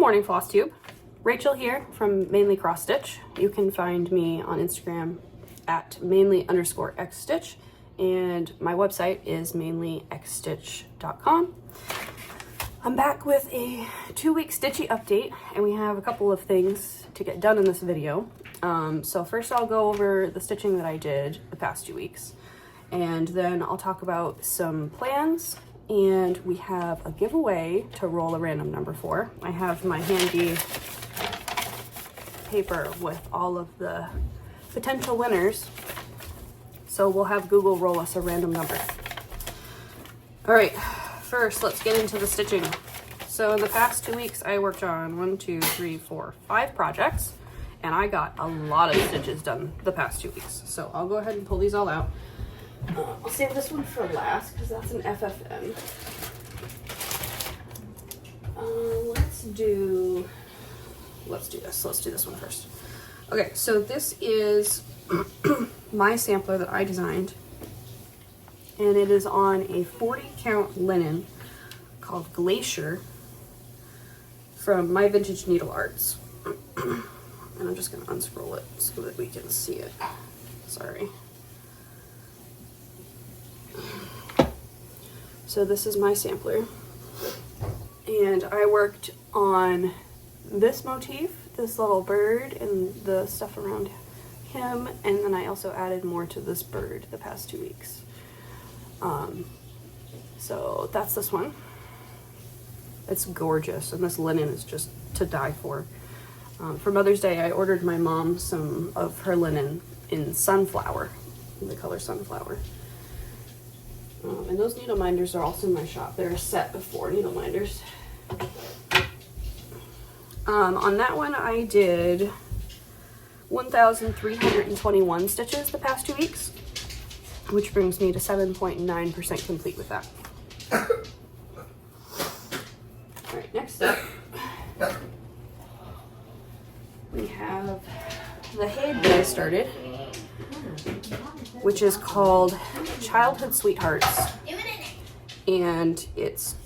morning, Flosstube. Rachel here from Mainely XStitch. You can find me on Instagram at mainly_XStitch, and my website is mainlyxstitch.com. I'm back with a 2-week stitchy update, and we have a couple of things to get done in this video. So first I'll go over the stitching that I did the past 2 weeks, and then I'll talk about some plans, and we have a giveaway to roll a random number for. I have my handy paper with all of the potential winners, so we'll have Google roll us a random number. All right, first let's get into the stitching. So in the past 2 weeks I worked on 5 projects, and I got a lot of stitches done the past 2 weeks. So I'll go ahead and pull these all out. I'll save this one for last because that's an FFN. Let's do this. Let's do this one first. Okay, so this is my sampler that I designed, and it is on a 40 count linen called Glacier from My Vintage Needle Arts. And I'm just gonna unscroll it so that we can see it. Sorry. So this is my sampler, and I worked on this motif, this little bird and the stuff around him, and then I also added more to this bird the past 2 weeks. So that's this one. It's gorgeous, and this linen is just to die for. For Mother's Day, I ordered my mom some of her linen in Sunflower, in the color Sunflower. And those needle minders are also in my shop. They're a set of 4 needle minders. On that one, I did 1,321 stitches the past 2 weeks, which brings me to 7.9% complete with that. All right, next up, we have the head that I started, which is called Childhood Sweethearts, and it's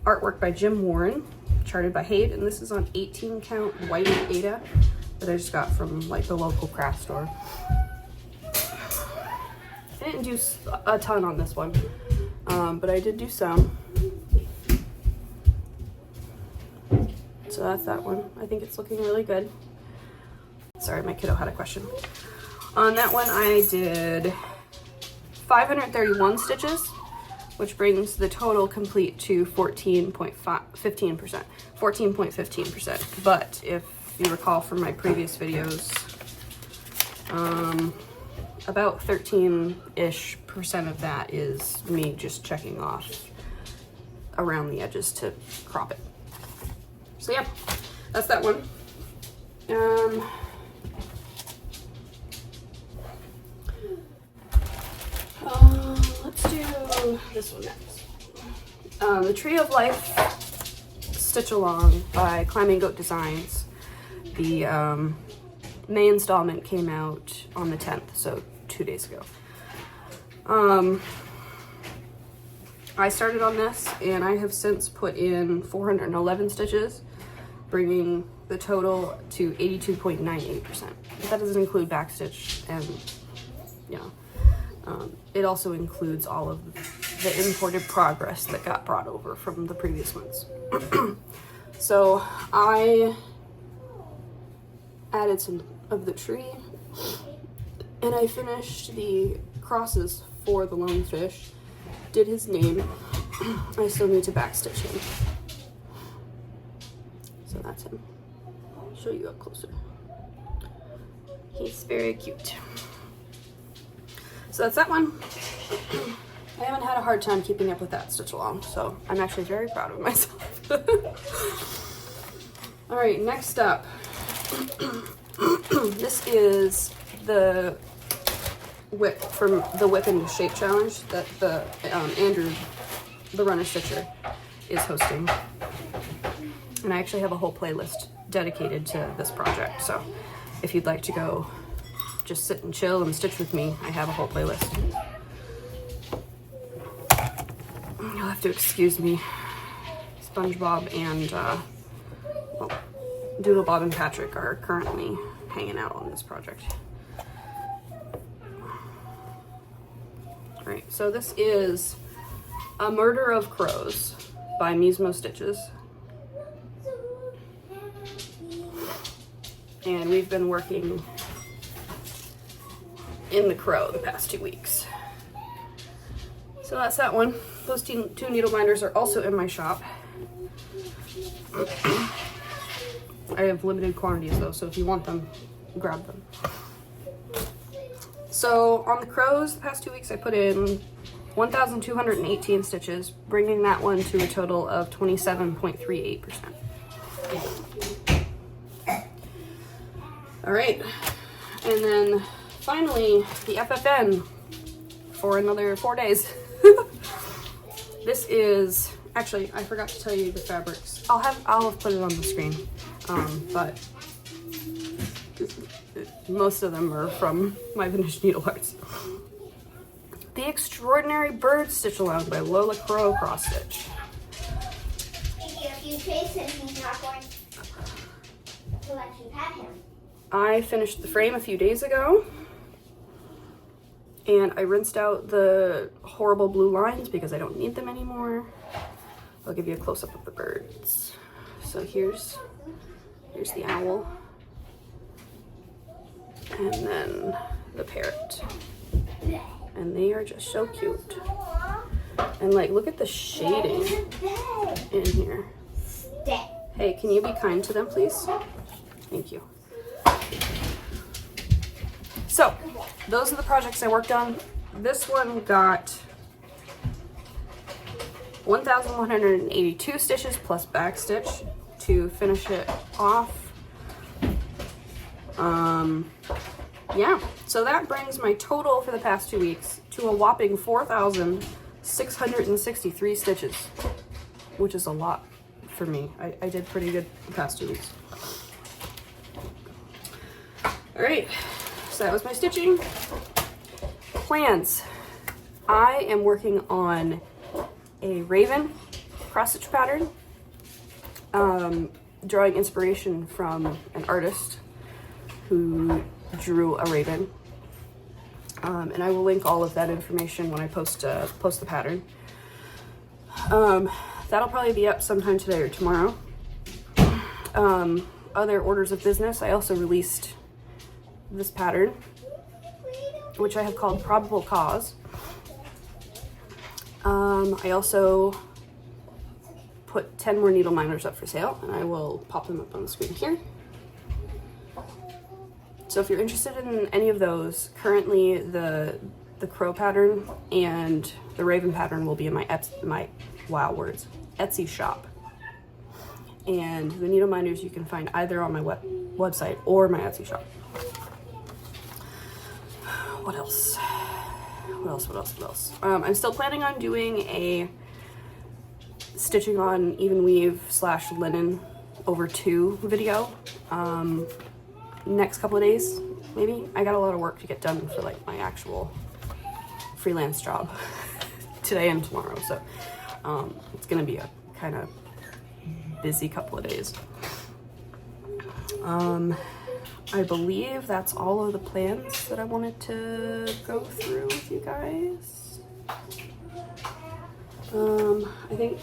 artwork by Jim Warren, charted by Haid, and this is on 18 count white Ada that I just got from like the local craft store. I didn't do a ton on this one, but I did do some. So that's that one. I think it's looking really good. Sorry, my kiddo had a question. On that one, I did 531 stitches, which brings the total complete to 14.15%. 14.15%. But if you recall from my previous videos, about 13-ish% of that is me just checking off around the edges to crop it. So yeah, that's that one. Let's do this one next. The Tree of Life Stitch Along by Climbing Goat Designs. The May installment came out on the 10th, so 2 days ago. I started on this, and I have since put in 411 stitches, bringing the total to 82.98%. That doesn't include backstitch, and you know, it also includes all of the imported progress that got brought over from the previous ones. So I added some of the tree, and I finished the crosses for the lone fish, did his name. I still need to backstitch him. So that's him. I'll show you up closer. He's very cute. So that's that one. I haven't had a hard time keeping up with that stitch along, so I'm actually very proud of myself. All right, next up. This is the whip from the Whip and Shape Challenge that the Andrew, the runner stitcher, is hosting. And I actually have a whole playlist dedicated to this project, so if you'd like to go just sit and chill and stitch with me, I have a whole playlist. You'll have to excuse me. SpongeBob and well, Doodle Bob and Patrick are currently hanging out on this project. All right, so this is A Murder of Crows by Mismo Stitches. And we've been working in the crow the past 2 weeks. So that's that one. Those two needle binders are also in my shop. I have limited quantities though, so if you want them, grab them. So on the crows, the past 2 weeks I put in 1,218 stitches, bringing that one to a total of 27.38%. All right, and then finally the FFN for another 4 days. This is, actually, I forgot to tell you the fabrics. I'll have put it on the screen, but most of them are from my finished needle arts. The Extraordinary Bird Stitch Along by Lola Crow Cross Stitch. If you chase him, he's not going to let you pet him. I finished the frame a few days ago, and I rinsed out the horrible blue lines because I don't need them anymore. I'll give you a close-up of the birds. So here's the owl, and then the parrot, and they are just so cute. And like, look at the shading in here. Hey, can you be kind to them, please? Thank you. So, those are the projects I worked on. This one got 1,182 stitches plus back stitch to finish it off. Yeah, so that brings my total for the past 2 weeks to a whopping 4,663 stitches, which is a lot for me. I did pretty good the past 2 weeks. All right, so that was my stitching. Plans. I am working on a raven cross stitch pattern, drawing inspiration from an artist who drew a raven, and I will link all of that information when I post the pattern. That'll probably be up sometime today or tomorrow. Other orders of business, I also released this pattern, which I have called Probable Caws. I also put 10 more needle minders up for sale, and I will pop them up on the screen here. So if you're interested in any of those, currently the crow pattern and the raven pattern will be in my Etsy shop. And the needle minders you can find either on my website or my Etsy shop. What else? I'm still planning on doing a stitching on even weave / linen over 2 video next couple of days, maybe. I got a lot of work to get done for like my actual freelance job today and tomorrow, so it's gonna be a kind of busy couple of days. I believe that's all of the plans that I wanted to go through with you guys. I think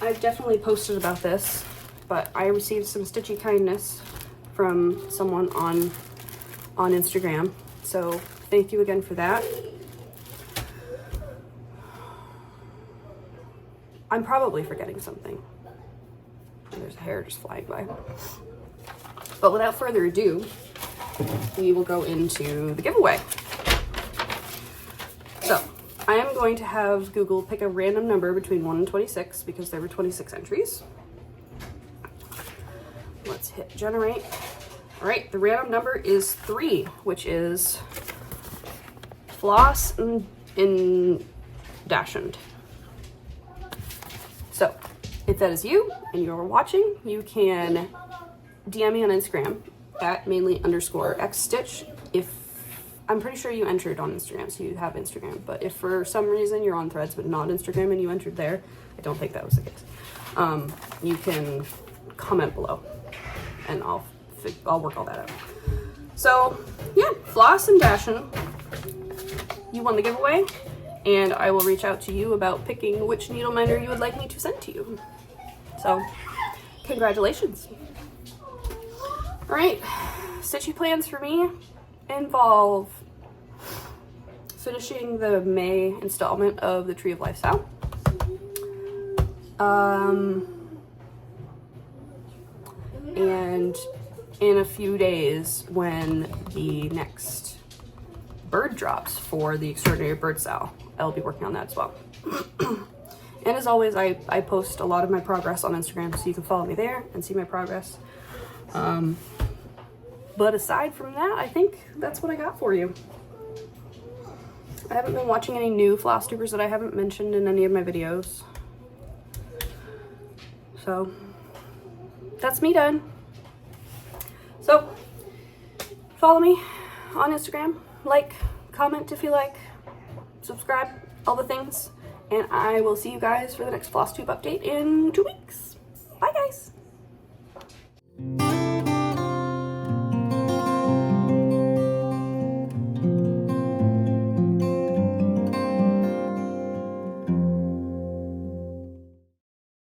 I've definitely posted about this, but I received some stitchy kindness from someone on Instagram, so thank you again for that. I'm probably forgetting something. There's a hair just flying by. But without further ado, we will go into the giveaway. So, I am going to have Google pick a random number between 1 and 26 because there were 26 entries. Let's hit generate. All right, the random number is 3, which is Floss in Dashend. So, if that is you and you are watching, you can DM me on Instagram at mainly_XStitch. If I'm pretty sure you entered on Instagram, so you have Instagram, but if for some reason you're on Threads but not Instagram and you entered there, I don't think that was the case, you can comment below. and I'll work all that out. So yeah, floss and dashin'. You won the giveaway, and I will reach out to you about picking which needle minder you would like me to send to you. So congratulations. All right, stitchy plans for me involve finishing the May installment of the Tree of Lifestyle. And in a few days, when the next bird drops for the Extraordinary Bird Style, I'll be working on that as well. And as always, I post a lot of my progress on Instagram, so you can follow me there and see my progress. But aside from that, I think that's what I got for you. I haven't been watching any new Flosstubers that I haven't mentioned in any of my videos. So that's me done. So follow me on Instagram, like, comment if you like, subscribe, all the things, and I will see you guys for the next Flosstube update in 2 weeks. Bye guys.